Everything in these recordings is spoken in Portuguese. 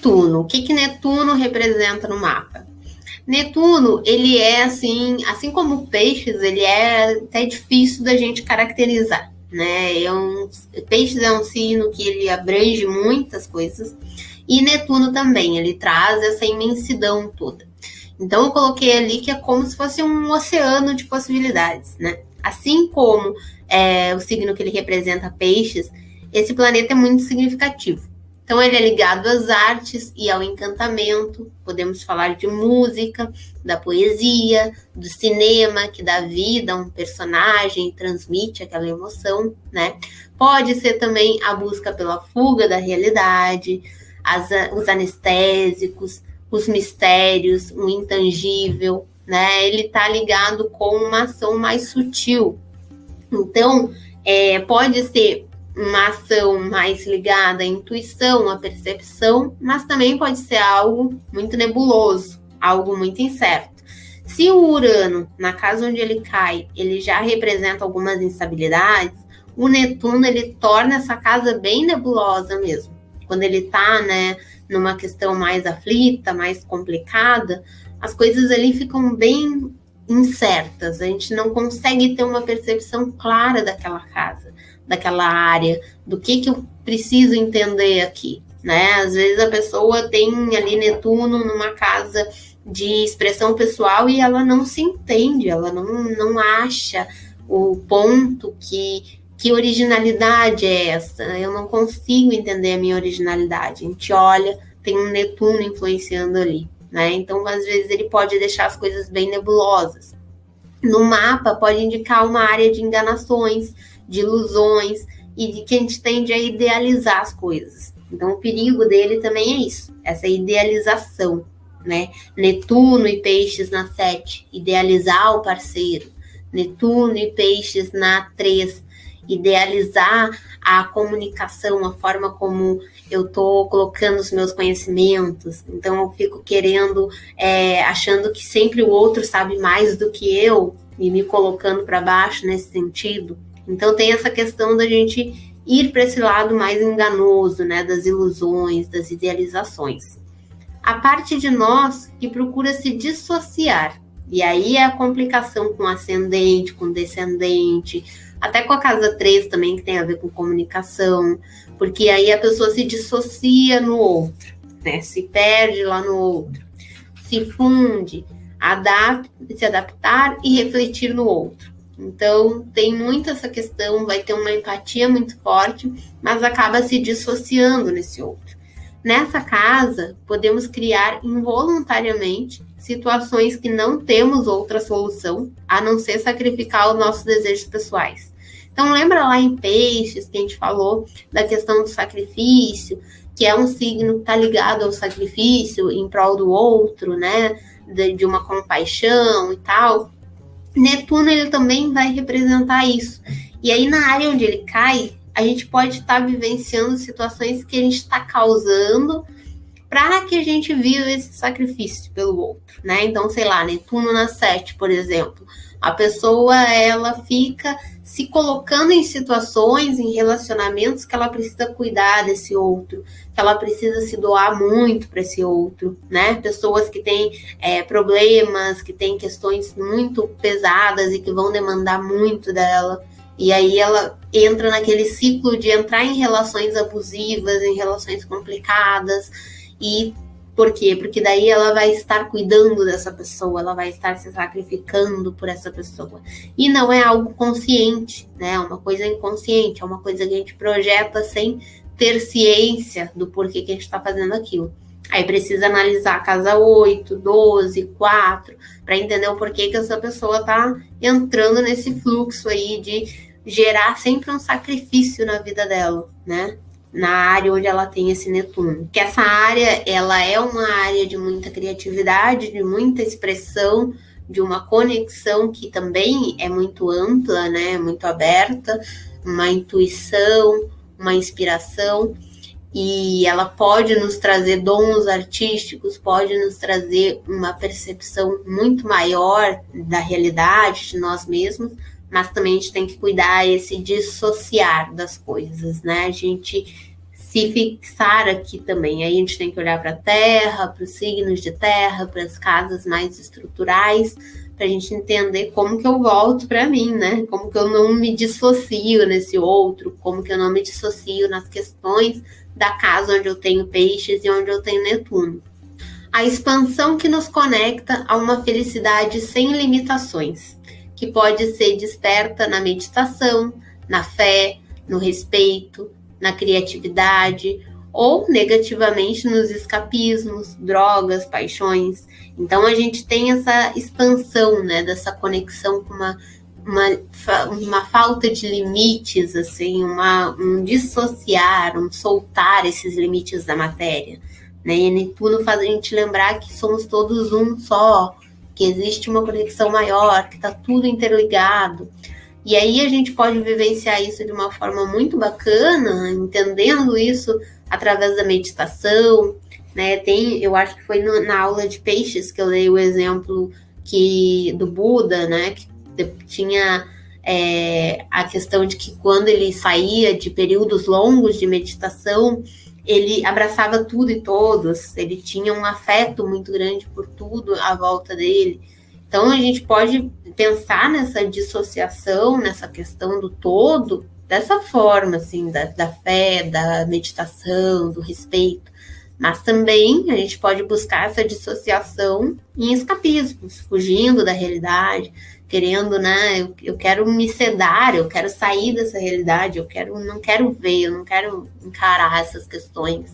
Netuno. O que Netuno representa no mapa? Netuno, ele é assim como Peixes, ele é até difícil da gente caracterizar, né? Peixes é um signo que ele abrange muitas coisas, e Netuno também, ele traz essa imensidão toda. Então eu coloquei ali que é como se fosse um oceano de possibilidades, né? Assim como o signo que ele representa, Peixes, esse planeta é muito significativo. Então ele é ligado às artes e ao encantamento. Podemos falar de música, da poesia, do cinema, que dá vida a um personagem e transmite aquela emoção, né? Pode ser também a busca pela fuga da realidade, os anestésicos, os mistérios, o intangível, né? Ele está ligado com uma ação mais sutil. Então, pode ser uma ação mais ligada à intuição, à percepção, mas também pode ser algo muito nebuloso, algo muito incerto. Se o Urano, na casa onde ele cai, ele já representa algumas instabilidades, o Netuno, ele torna essa casa bem nebulosa mesmo. Quando ele está, né, numa questão mais aflita, mais complicada, as coisas ali ficam bem incertas. A gente não consegue ter uma percepção clara daquela casa, daquela área, do que eu preciso entender aqui, né? Às vezes a pessoa tem ali Netuno numa casa de expressão pessoal e ela não se entende, ela não acha o ponto que originalidade é essa? Eu não consigo entender a minha originalidade. A gente olha, tem um Netuno influenciando ali, né? Então, às vezes, ele pode deixar as coisas bem nebulosas. No mapa, pode indicar uma área de enganações, de ilusões, e de que a gente tende a idealizar as coisas. Então, o perigo dele também é isso, essa idealização, né? Netuno e Peixes na 7, idealizar o parceiro. Netuno e Peixes na 3, idealizar a comunicação, a forma como eu estou colocando os meus conhecimentos. Então eu fico querendo, achando que sempre o outro sabe mais do que eu e me colocando para baixo nesse sentido. Então tem essa questão da gente ir para esse lado mais enganoso, né, das ilusões, das idealizações. A parte de nós que procura se dissociar, e aí é a complicação com ascendente, com descendente, até com a casa 3 também, que tem a ver com comunicação, porque aí a pessoa se dissocia no outro, né? Se perde lá no outro, se funde, se adaptar e refletir no outro. Então, tem muito essa questão, vai ter uma empatia muito forte, mas acaba se dissociando nesse outro. Nessa casa, podemos criar involuntariamente situações que não temos outra solução, a não ser sacrificar os nossos desejos pessoais. Então, lembra lá em Peixes, que a gente falou da questão do sacrifício, que é um signo que está ligado ao sacrifício em prol do outro, né? De uma compaixão e tal. Netuno, ele também vai representar isso. E aí, na área onde ele cai, a gente pode estar vivenciando situações que a gente está causando para que a gente viva esse sacrifício pelo outro, né? Então, sei lá, Netuno na 7, por exemplo. A pessoa, ela fica se colocando em situações, em relacionamentos que ela precisa cuidar desse outro, que ela precisa se doar muito para esse outro, né? Pessoas que têm problemas, que têm questões muito pesadas e que vão demandar muito dela. E aí ela entra naquele ciclo de entrar em relações abusivas, em relações complicadas. E por quê? Porque daí ela vai estar cuidando dessa pessoa, ela vai estar se sacrificando por essa pessoa. E não é algo consciente, né? É uma coisa inconsciente, é uma coisa que a gente projeta sem ter ciência do porquê que a gente está fazendo aquilo. Aí precisa analisar a casa 8, 12, 4, para entender o porquê que essa pessoa está entrando nesse fluxo aí de gerar sempre um sacrifício na vida dela, né? Na área onde ela tem esse Netuno. Que essa área, ela é uma área de muita criatividade, de muita expressão, de uma conexão que também é muito ampla, né? Muito aberta, uma intuição, uma inspiração, e ela pode nos trazer dons artísticos, pode nos trazer uma percepção muito maior da realidade, de nós mesmos, mas também a gente tem que cuidar esse dissociar das coisas, né? A gente se fixar aqui também. Aí a gente tem que olhar para a Terra, para os signos de Terra, para as casas mais estruturais, para a gente entender como que eu volto para mim, né? Como que eu não me dissocio nesse outro, como que eu não me dissocio nas questões da casa onde eu tenho peixes e onde eu tenho Netuno. A expansão que nos conecta a uma felicidade sem limitações, que pode ser desperta na meditação, na fé, no respeito, na criatividade, ou negativamente nos escapismos, drogas, paixões. Então a gente tem essa expansão, né, dessa conexão com uma falta de limites, assim, um dissociar, um soltar esses limites da matéria, né? E Netuno faz a gente lembrar que somos todos um só, que existe uma conexão maior, que está tudo interligado. E aí a gente pode vivenciar isso de uma forma muito bacana, entendendo isso através da meditação, né? Eu acho que foi na aula de peixes que eu dei o exemplo do Buda, né? Que tinha a questão de que quando ele saía de períodos longos de meditação, ele abraçava tudo e todos, ele tinha um afeto muito grande por tudo à volta dele. Então, a gente pode pensar nessa dissociação, nessa questão do todo, dessa forma, assim, da fé, da meditação, do respeito. Mas também a gente pode buscar essa dissociação em escapismos, fugindo da realidade, querendo, né, eu quero me sedar, eu quero sair dessa realidade, não quero ver, eu não quero encarar essas questões,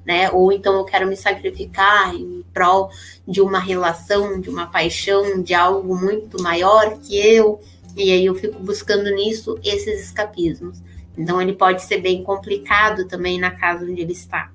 né? Ou então eu quero me sacrificar em prol de uma relação, de uma paixão, de algo muito maior que eu, e aí eu fico buscando nisso esses escapismos. Então ele pode ser bem complicado também na casa onde ele está.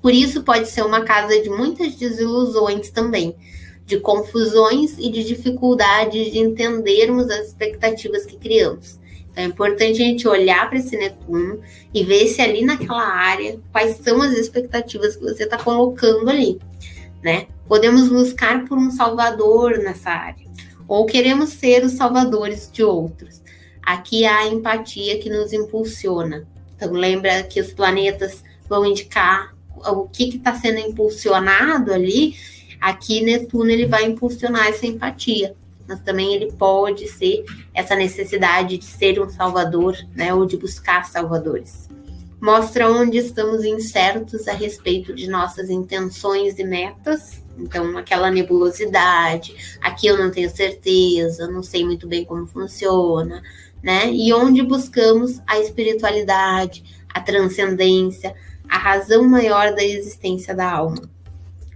Por isso pode ser uma casa de muitas desilusões também, de confusões e de dificuldades de entendermos as expectativas que criamos. Então é importante a gente olhar para esse Netuno e ver se ali naquela área, quais são as expectativas que você está colocando ali, né? Podemos buscar por um salvador nessa área, ou queremos ser os salvadores de outros. Aqui há a empatia que nos impulsiona. Então lembra que os planetas vão indicar o que está sendo impulsionado ali. Aqui Netuno ele vai impulsionar essa empatia, mas também ele pode ser essa necessidade de ser um salvador, né, ou de buscar salvadores. Mostra onde estamos incertos a respeito de nossas intenções e metas. Então, aquela nebulosidade, aqui eu não tenho certeza, não sei muito bem como funciona, né? E onde buscamos a espiritualidade, a transcendência, a razão maior da existência da alma.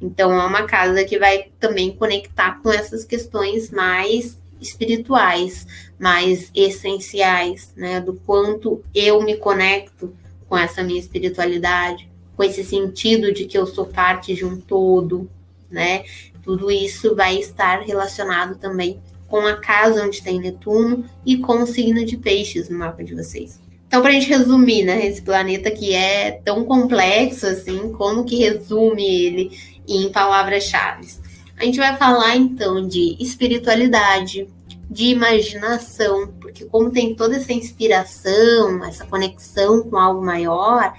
Então, é uma casa que vai também conectar com essas questões mais espirituais, mais essenciais, né? Do quanto eu me conecto com essa minha espiritualidade, com esse sentido de que eu sou parte de um todo, né? Tudo isso vai estar relacionado também com a casa onde tem Netuno e com o signo de Peixes no mapa de vocês. Então, para a gente resumir, né, esse planeta que é tão complexo assim, como que resume ele em palavras-chave? A gente vai falar, então, de espiritualidade, de imaginação, porque como tem toda essa inspiração, essa conexão com algo maior,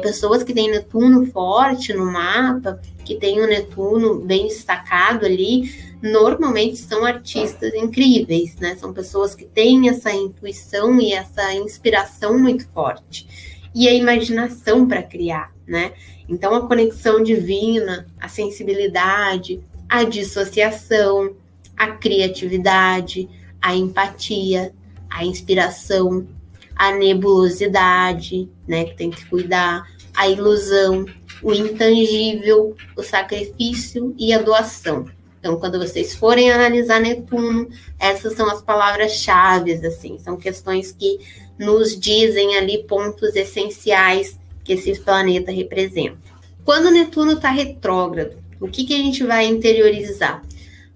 pessoas que têm Netuno forte no mapa, que tem o Netuno bem destacado ali, normalmente são artistas incríveis, né? São pessoas que têm essa intuição e essa inspiração muito forte. E a imaginação para criar, né? Então, a conexão divina, a sensibilidade, a dissociação, a criatividade, a empatia, a inspiração, a nebulosidade, né? Que tem que cuidar, a ilusão, o intangível, o sacrifício e a doação. Então, quando vocês forem analisar Netuno, essas são as palavras-chave, assim, são questões que nos dizem ali pontos essenciais que esse planeta representa. Quando Netuno está retrógrado, o que a gente vai interiorizar?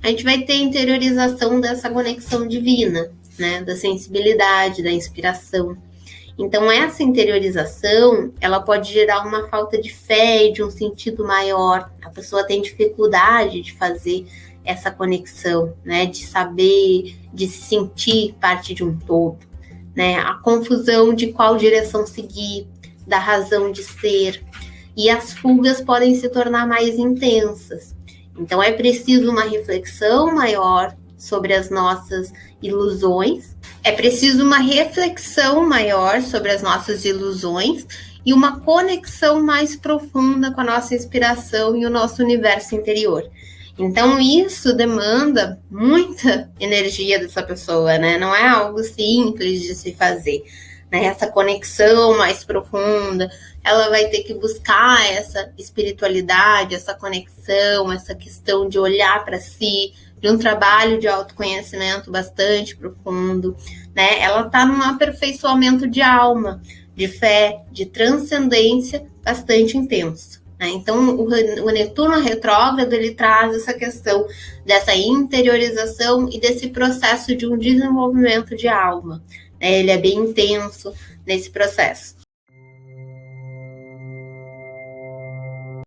A gente vai ter interiorização dessa conexão divina, né? Da sensibilidade, da inspiração. Então, essa interiorização, ela pode gerar uma falta de fé e de um sentido maior. A pessoa tem dificuldade de fazer essa conexão, né? De saber, de se sentir parte de um todo, né? A confusão de qual direção seguir, da razão de ser, e as fugas podem se tornar mais intensas. Então é preciso uma reflexão maior sobre as nossas ilusões, é preciso uma reflexão maior sobre as nossas ilusões e uma conexão mais profunda com a nossa inspiração e o nosso universo interior. Então isso demanda muita energia dessa pessoa, né? Não é algo simples de se fazer, né? Essa conexão mais profunda, ela vai ter que buscar essa espiritualidade, essa conexão, essa questão de olhar para si, de um trabalho de autoconhecimento bastante profundo, né? Ela está num aperfeiçoamento de alma, de fé, de transcendência bastante intenso. Né? Então, o Netuno retrógrado, ele traz essa questão dessa interiorização e desse processo de um desenvolvimento de alma. Né? Ele é bem intenso nesse processo.